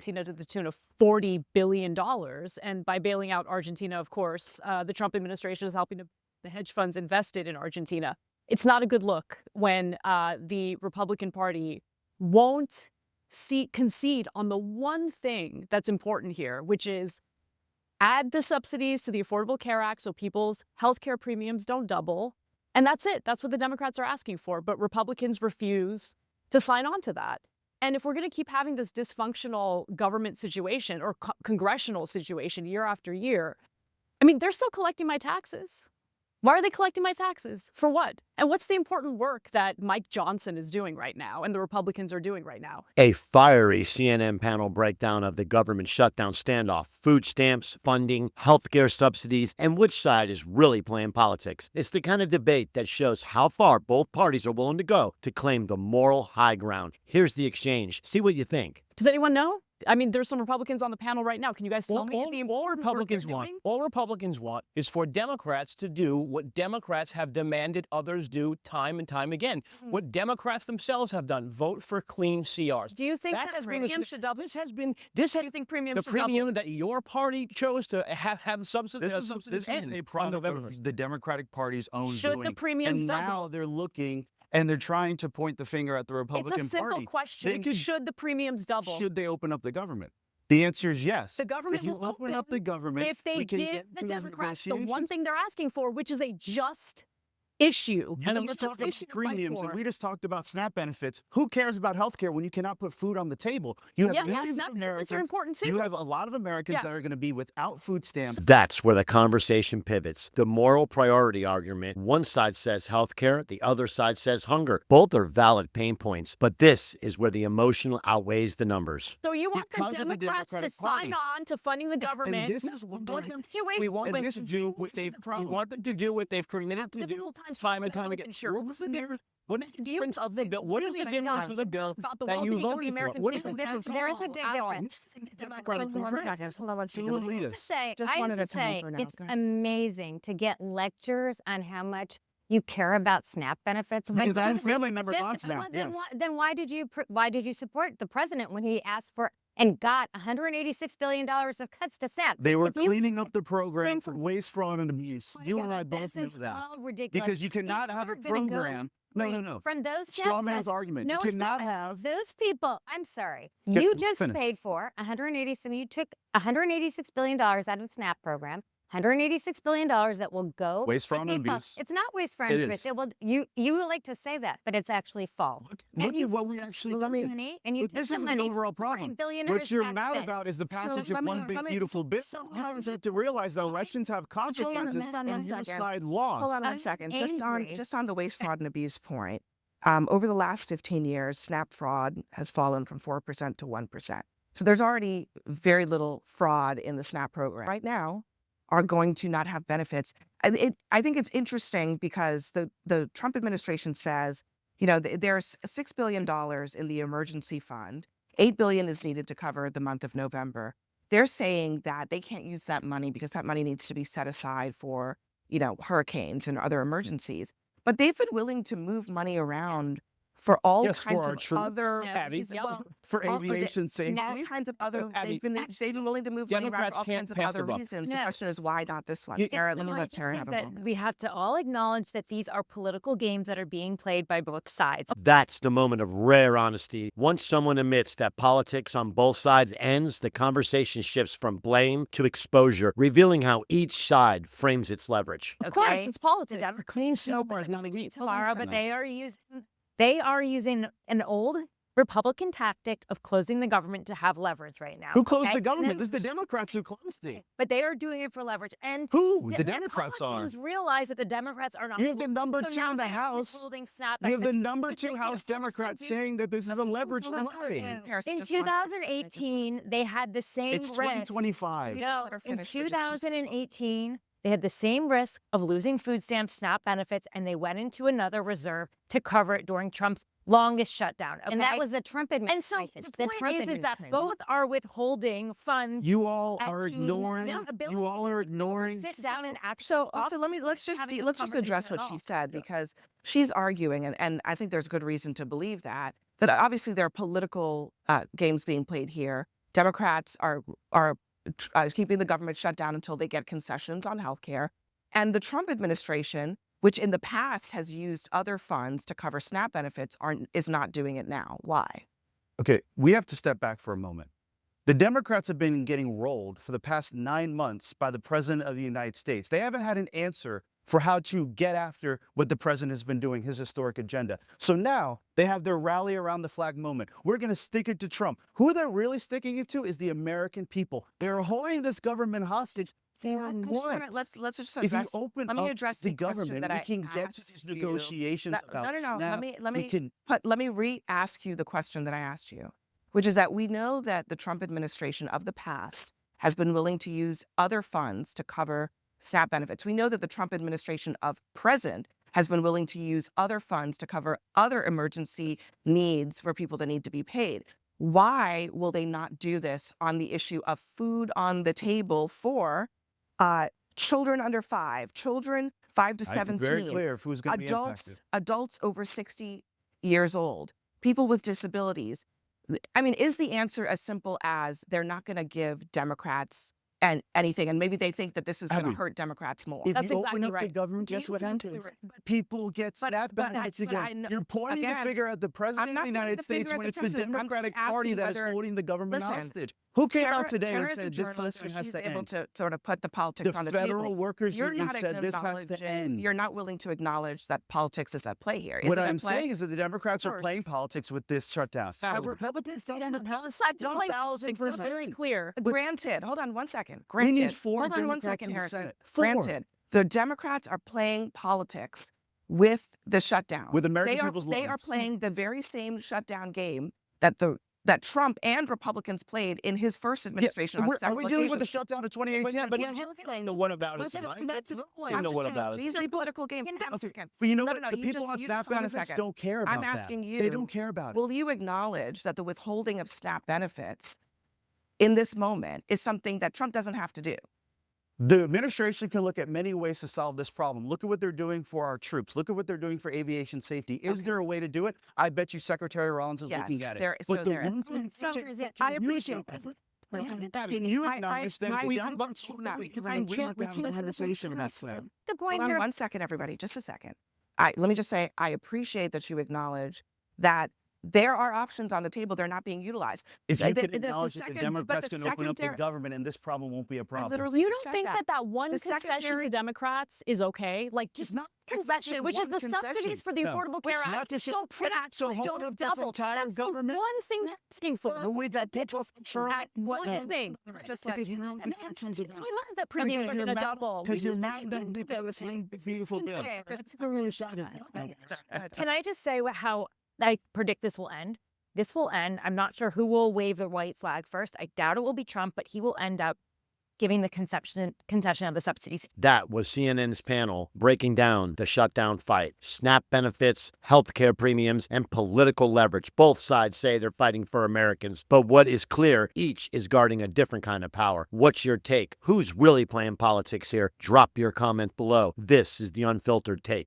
Argentina to the tune of $40 billion. And by bailing out Argentina, of course, the Trump administration is helping the hedge funds invested in Argentina. It's not a good look when the Republican Party won't concede on the one thing that's important here, which is add the subsidies to the Affordable Care Act so people's healthcare premiums don't double. And that's it. That's what the Democrats are asking for. But Republicans refuse to sign on to that. And if we're going to keep having this dysfunctional government situation or congressional situation year after year, I mean, they're still collecting my taxes. Why are they collecting my taxes? For what? And what's the important work that Mike Johnson is doing right now and the Republicans are doing right now? A fiery CNN panel breakdown of the government shutdown standoff, food stamps, funding, healthcare subsidies, and which side is really playing politics. It's the kind of debate that shows how far both parties are willing to go to claim the moral high ground. Here's the exchange. See what you think. Does anyone know? I mean, there's some Republicans on the panel right now. Can you guys tell me all Republicans want is for Democrats to do what Democrats have demanded others do time and time again. What Democrats themselves have done: vote for clean CRs. Do you think that premiums should double? Do you think premiums should double? That your party chose to have subsidies. This is a product of the Democratic Party's own should doing. The premiums and double? Now they're looking. And they're trying to point the finger at the Republican Party. It's a simple question. Should the premiums double? Should they open up the government? The answer is yes. The government will open up the government. If they give the Democrats the one thing they're asking for, which is a just issue. And let's talk about premiums. And we just talked about SNAP benefits. Who cares about health care when you cannot put food on the table? You have millions of Americans. Are important too. You have a lot of Americans that are going to be without food stamps. That's where the conversation pivots. The moral priority argument. One side says health care, the other side says hunger. Both are valid pain points, but this is where the emotional outweighs the numbers. So you want the Democrats to sign on to funding the government? And this is what we want them to do what they've committed to do. Time and time again. What was the difference? What is the difference of the bill? What is the difference of the bill that you voted for? What is the difference? There is a big difference. I have to say, it's amazing to get lectures on how much you care about SNAP benefits. That's really never got SNAP. Then why did you support the president when he asked for and got $186 billion of cuts to SNAP? They were cleaning up the program for waste, fraud, and abuse. You and I both know that. Ridiculous. Because you cannot have a program. No. From those straw man's argument. No, you cannot have those people. I'm sorry. You just paid for 186. You took $186 billion out of the SNAP program. $186 billion that will go waste, fraud, and abuse. It's not waste, fraud, and abuse. It will. You like to say that, but it's actually false. Look at what we actually money, and you this is an overall problem. What you're mad about is the passage of one big beautiful bill. You have to realize that elections have consequences, and your side lost. Hold on one second. Just on the waste, fraud, and abuse point. Over the last 15 years, SNAP fraud has fallen from 4% to 1%. So there's already very little fraud in the SNAP program. Right now, are going to not have benefits. I think it's interesting because the Trump administration says, there's $6 billion in the emergency fund. $8 billion is needed to cover the month of November. They're saying that they can't use that money because that money needs to be set aside for, hurricanes and other emergencies. But they've been willing to move money around for all kinds of other, for aviation safety, all kinds of other. They've been willing to move money around for all kinds of other reasons. The question is, why not this one? Tara, let me let Tara have a moment. We have to all acknowledge that these are political games that are being played by both sides. That's the moment of rare honesty. Once someone admits that politics on both sides ends, the conversation shifts from blame to exposure, revealing how each side frames its leverage. Of course, it's politics. The clean snowboard is not a tomorrow, but they are using an old Republican tactic of closing the government to have leverage right now. Who closed the government? This is the Democrats who closed it. But they are doing it for leverage. And who? The Democrats are. Realize that the Democrats are not. You have the number two in the House. You have the number two House Democrats saying that this is a leverage party. In 2018, they had the same risk. It's 2025. No, in 2018, they had the same risk of losing food stamps, SNAP benefits, and they went into another reserve to cover it during Trump's longest shutdown. Okay? And that was the Trump administration. And so the point is that both are withholding funds. You all are ignoring. You all are ignoring. Sit down and actually. So let's just address what she said, because she's arguing, and I think there's good reason to believe that obviously there are political games being played here Democrats are keeping the government shut down until they get concessions on healthcare. And the Trump administration, which in the past has used other funds to cover SNAP benefits, is not doing it now. Why? Okay, we have to step back for a moment. The Democrats have been getting rolled for the past 9 months by the President of the United States. They haven't had an answer for how to get after what the president has been doing, his historic agenda. So now they have their rally around the flag moment. We're going to stick it to Trump. Who they're really sticking it to is the American people. They're holding this government hostage. Let's just If you address. open Let me up address the question government, that we I can get to asked these you. negotiations about No. SNAP. Let me re-ask you the question that I asked you, which is that we know that the Trump administration of the past has been willing to use other funds to cover SNAP benefits. We know that the Trump administration of present has been willing to use other funds to cover other emergency needs for people that need to be paid. Why will they not do this on the issue of food on the table for children under 5, children 5 to 17, very clear of who's going to be impacted. Adults over 60 years old, people with disabilities? I mean, is the answer as simple as they're not going to give Democrats anything, and maybe they think that this is going to hurt Democrats more? If That's you exactly open up the right. government, just what happens? People get SNAP benefits again. You're pointing the finger at the president of the United States when it's the Democratic Party that is holding the government hostage. Who came out today and said this election has to end? Able to sort of put the politics on the table. The federal workers You're union not said this has to end. You're not willing to acknowledge that politics is at play here. What I'm saying is that the Democrats are playing politics with this shutdown. Republicans don't end up it's very clear. Granted, hold on one second. We need Granted, 4 hold on one Democrats second, in the Harrison. Senate. 4. Granted, the Democrats are playing politics with the shutdown. With American people's They are lives. playing the very same shutdown game that Trump and Republicans played in his first administration. Are we dealing with the shutdown of 2018? But the one about it tonight. What about it? These are political games. But you know No, what? no, no, The you people just- on you SNAP just- hold on a benefits second. don't care about I'm that. asking you. They don't care about it. Will you acknowledge that the withholding of SNAP benefits in this moment is something that Trump doesn't have to do? The administration can look at many ways to solve this problem. Look at what they're doing for our troops. Look at what they're doing for aviation safety. Is there a way to do it? I bet you Secretary Rollins is looking at it. There, But so the there is. one thing- I appreciate that. Can you acknowledge that we the can't conversation about SNAP? The point Hold on here. one second, everybody. Just a second. Let me just say, I appreciate that you acknowledge that there are options on the table. They're not being utilized. If you The- can the acknowledge that the second- Democrats but the can open up the secondary- government and this problem won't be a problem. literally You just don't said think that one The concession secretary- to Democrats is okay? Like just not concession, which is one the subsidies concession. for the No. Affordable Which Care is not Act. just- So pretty so hold don't up this double. entire That's the government? one thing they're asking for. With that people One thing. Just like, So I love that premiums are going to double. Because you're not that beautiful bill. Can I just say how I predict this will end? This will end. I'm not sure who will wave the white flag first. I doubt it will be Trump, but he will end up giving the concession of the subsidies. That was CNN's panel breaking down the shutdown fight. SNAP benefits, healthcare premiums, and political leverage. Both sides say they're fighting for Americans. But what is clear, each is guarding a different kind of power. What's your take? Who's really playing politics here? Drop your comment below. This is the Unfiltered Take.